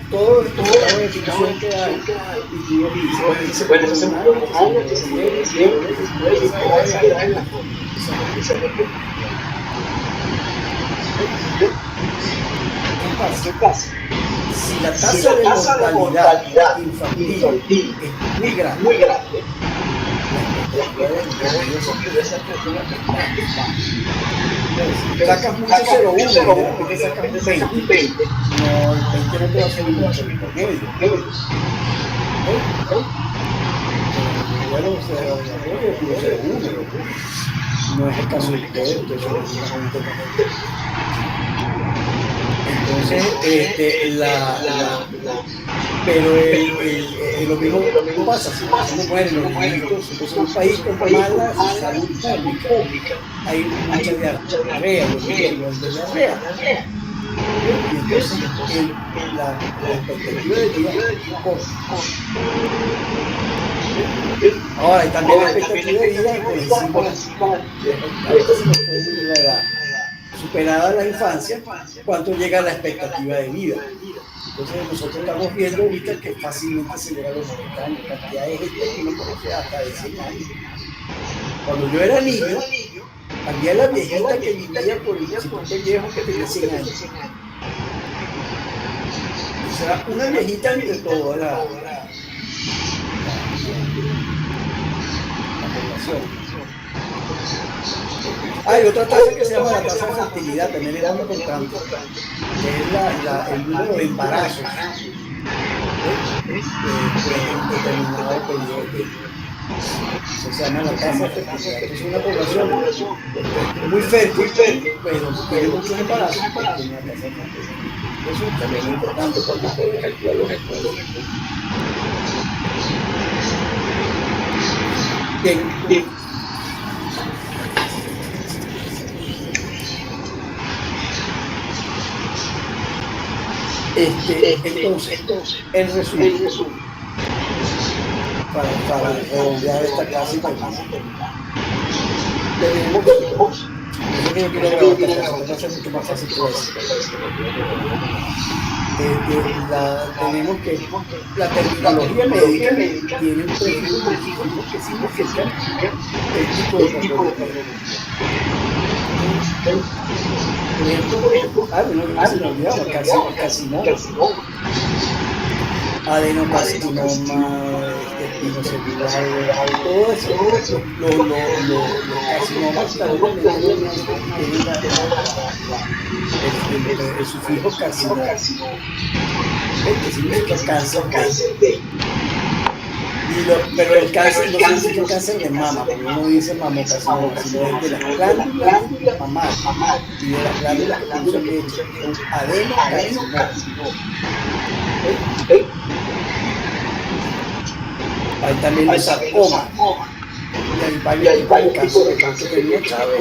todo el estado de situación que hay y tú dices, bueno, eso se muere un año, que se muere siempre, ¿qué pasa? Si la tasa de mortalidad infantil es muy grande, sacas mucho 0,1 y de repente sacas un 20. No, el 20 no te va a salir mucho por medio. Bueno, o sea, yo 0,1. No es el caso de ustedes, entonces, pero lo mismo pasa, si no mueren los niñitos, entonces un país con mala salud pública, hay mucha diarrea, los niños de diarrea. Y entonces la expectativa de vida corta. Ahora, y también la expectativa de vida por encima, a veces se nos puede decir la edad. Superada la infancia, ¿cuánto llega la expectativa de vida? Entonces nosotros estamos viendo ahorita que fácilmente se llega a los 90 años, cantidad de gente que no conoce hasta de 100 años. Cuando yo era niño, había la viejita que vivía por el chipote viejo que tenía 100 años. O sea, una viejita entre toda la población. Hay otra tasa que se llama la tasa de fertilidad, también es muy importante, que es el número de embarazos en determinado periodo de tiempo. Eso se llama la tasa de fertilidad. Es una población muy fértil, pero tiene muchos embarazos, tiene una tasa de fertilidad. Eso también es importante porque se puede calcular los esfuerzos. Bien. Entonces, el resumen para redondear esta clase tenemos yo quiero grabar esta clase, va a ser mucho más fácil que eso. Tenemos que la terminología médica tiene un prefijo que significa el tipo de patología. Por ejemplo, no se me olvidaba, carcinoma, adenocarcinoma, espinocelular, todo eso, los carcinomas también tienen el sufijo carcinoma, que significa cáncer de. Pero el cáncer no significa cáncer de mama, porque uno dice mamocarcinoma, sino de las glándulas mamarias y de las glándulas que producen leche, adenocarcinoma. Hay también los sarcomas, y hay varios tipos de cáncer que tenía Chávez,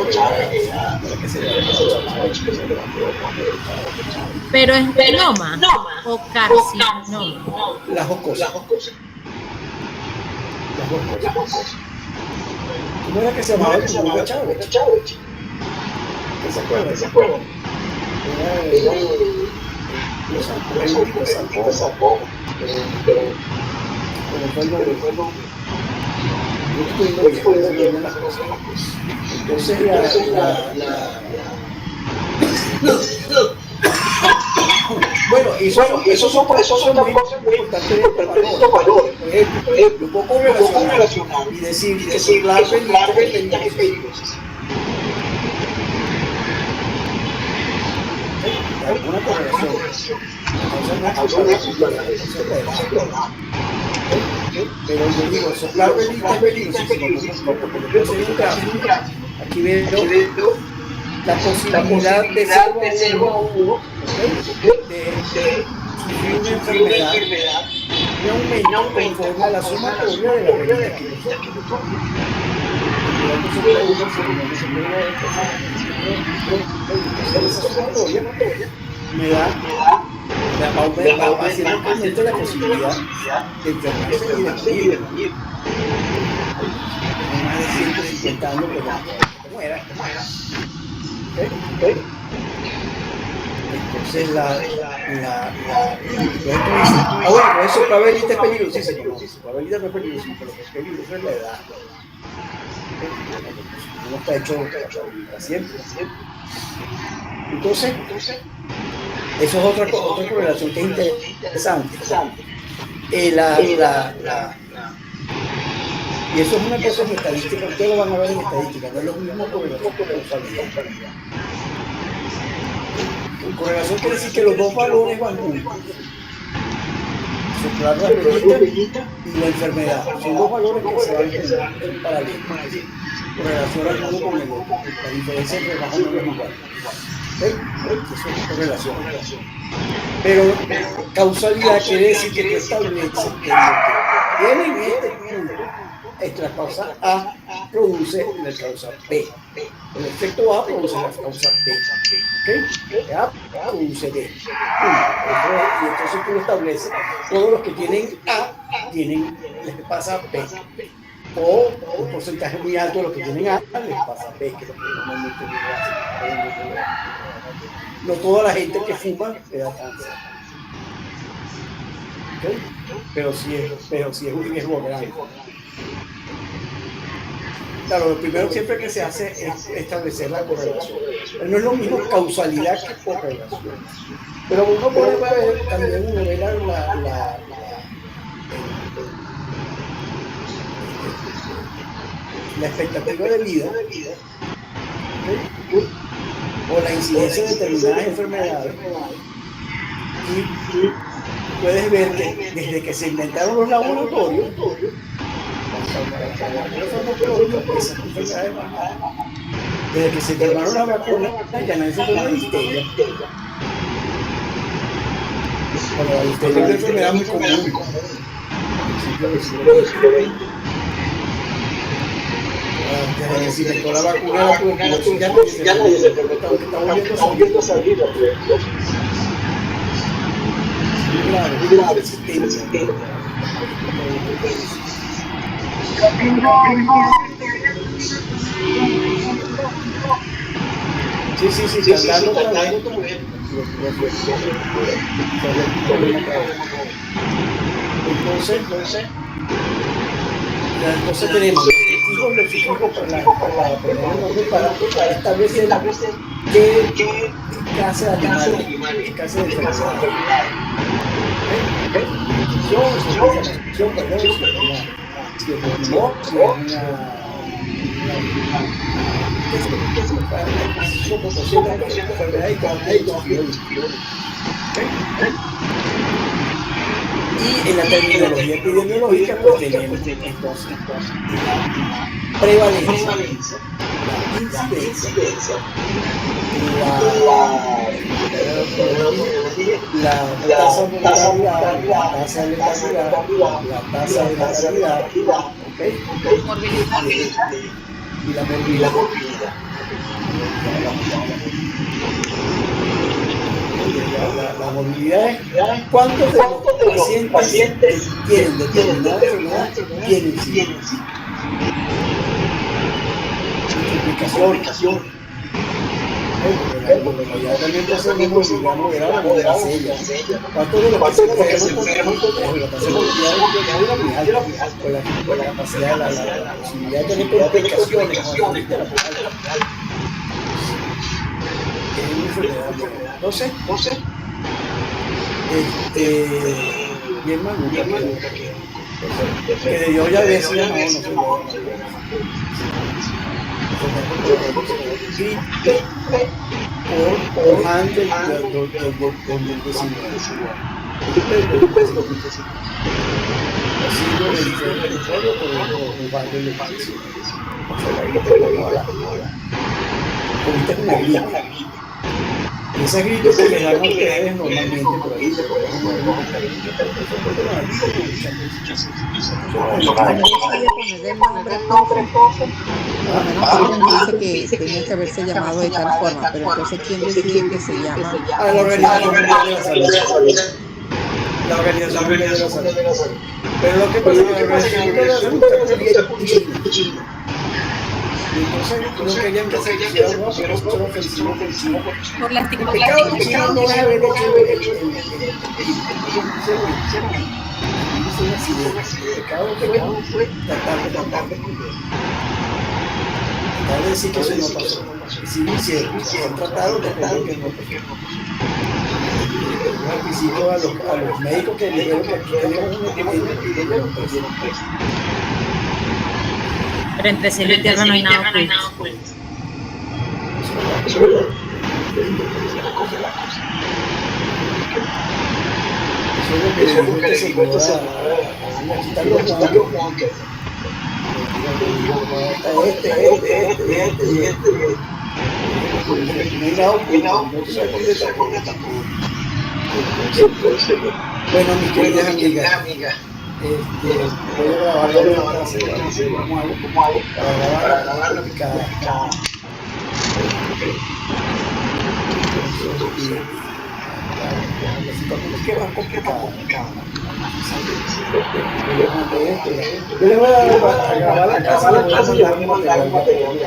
Pero es melanoma o carcinoma.
Las dos cosas. ¿Cómo era que se llamaba el tumor de Chávez? ¿Se acuerdan? Era el sarcoma. Entonces bueno, esos son muy importantes de estos valores. Por ejemplo, un poco relacionar y decir que soplar velitas es peligroso. Alguna correlación. Pero yo digo, soplar velitas es peligrosísimo, porque yo soy un gráfico. Aquí veo la posibilidad de ser uno, de sufrir una enfermedad de aumento conforme a la sumatoria de la revista que me da va haciendo un aumento de la posibilidad de enfermarse y de morir. Más de 150 años como era. ¿Okay? Entonces bueno, eso probabilidad es peligrosísimo. Probabilidad no es peligrosísimo, pero lo que es peligroso es la edad. No está hecho para siempre. Entonces, eso es otra correlación que es interesante. Y eso es una cosa de estadística, ustedes lo van a ver en estadística, no es lo mismo correlación que causalidad. Correlación quiere decir que los dos valores van juntos. Soplar la velita y la enfermedad. Son dos valores que se van en paralelo. Correlación al uno con el otro. La diferencia entre más o menos es igual. Eso es correlación. Pero causalidad quiere decir que tú estableces que lo que tiene en este punto, la causa A produce la causa B. El efecto A produce la causa B. ¿Okay? A produce B. Y entonces tú lo estableces. Todos los que tienen A les pasa B. O un porcentaje muy alto de los que tienen A les pasa B, que es lo que normalmente hace. No toda la gente que fuma le da cáncer. ¿Okay? Pero sí es un riesgo grande. Claro, lo primero siempre que se hace es establecer la correlación. Pero no es lo mismo causalidad que correlación. Pero uno puede ver, también uno ve la expectativa de vida, ¿okay? O la incidencia de determinadas enfermedades. Y puedes ver que desde que se inventaron los laboratorios, desde que se inventaron las vacunas, ya nadie se enferma de histeria. Bueno, la histeria es una enfermedad muy común. Desde que se inventó la vacuna, la tuberculosis ya nadie se enferma, aunque está volviendo a salir la tuberculosis. Claro, resistencia. Sí, tratando otra vez. Entonces tenemos los fijos para establecer qué clase de animales, qué clase de enfermedades. Y en la terminología epidemiológica pues tenemos entonces prevalencia, la incidencia, la tasa de mortalidad, la tasa de letalidad, la tasa de natalidad, ¿okay? Y la morbilidad. La movilidad es cuántos de los pacientes tienen determinada enfermedad tienen multiplicación. Ya también pasa lo mismo si la moderada o de la sella. ¿Cuántos de los que se enferman con la tasa de movilidad es muy alta? Con la capacidad, la posibilidad de tener complicaciones con la enfermedad. Es una enfermedad. Entonces, bien maluca que yo ya decía, no sé, por antes del 19. sigo en el territorio por un barrio electricio. Ahorita es una gripe. Y esa gripe que le dan a ustedes normalmente por ahí,
dice que tenía que haberse llamado de tal forma, pero entonces ¿quién decide que se llama?
la Organización Mundial de la Salud. La Organización Mundial de la Salud. Pero lo que pasa es que la Organización Mundial de la Salud está cubierta China. Y entonces no querían que se hiciera algo, pero esto lo ofrecimos con China.
Por la
El pecado de China no es haber hecho el pecado fue tratar de decir que eso no pasó. Y si lo hicieron, se han tratado de que no pasó. Al principio a los médicos que le dieron que aquí teníamos una epidemia y lo perdieron preso.
Pero entre cielo y tierra no hay nada oculto.
Eso es verdad. Eso es lo que le dijo este señor a quitar los guantes. Bueno, mis queridas amigas, voy a grabar la clase, cómo hago para grabar la picada. Las situaciones que van complicadas. Yo les voy a grabar la casa, les voy a mandar el material.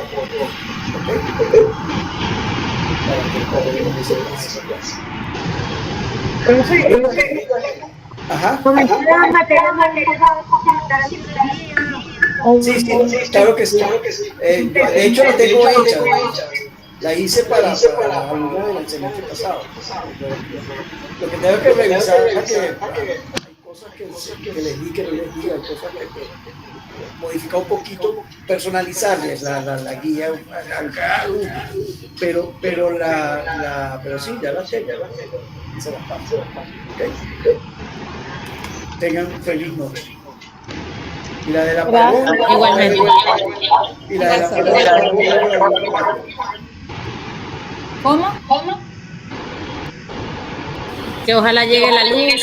Ajá. Sí, claro que sí. De hecho, la tengo hecha. La hice para alumnos del semestre pasado. Lo que tengo que revisar es que hay cosas que les di, que no les di, hay cosas que modificar un poquito, personalizarles la guía, pero sí, ya las tengo, se las paso. Okay. Tengan feliz noche. Y la de la pregunta,
Igualmente.
Y la de la pregunta.
¿Cómo?
Que ojalá llegue la luz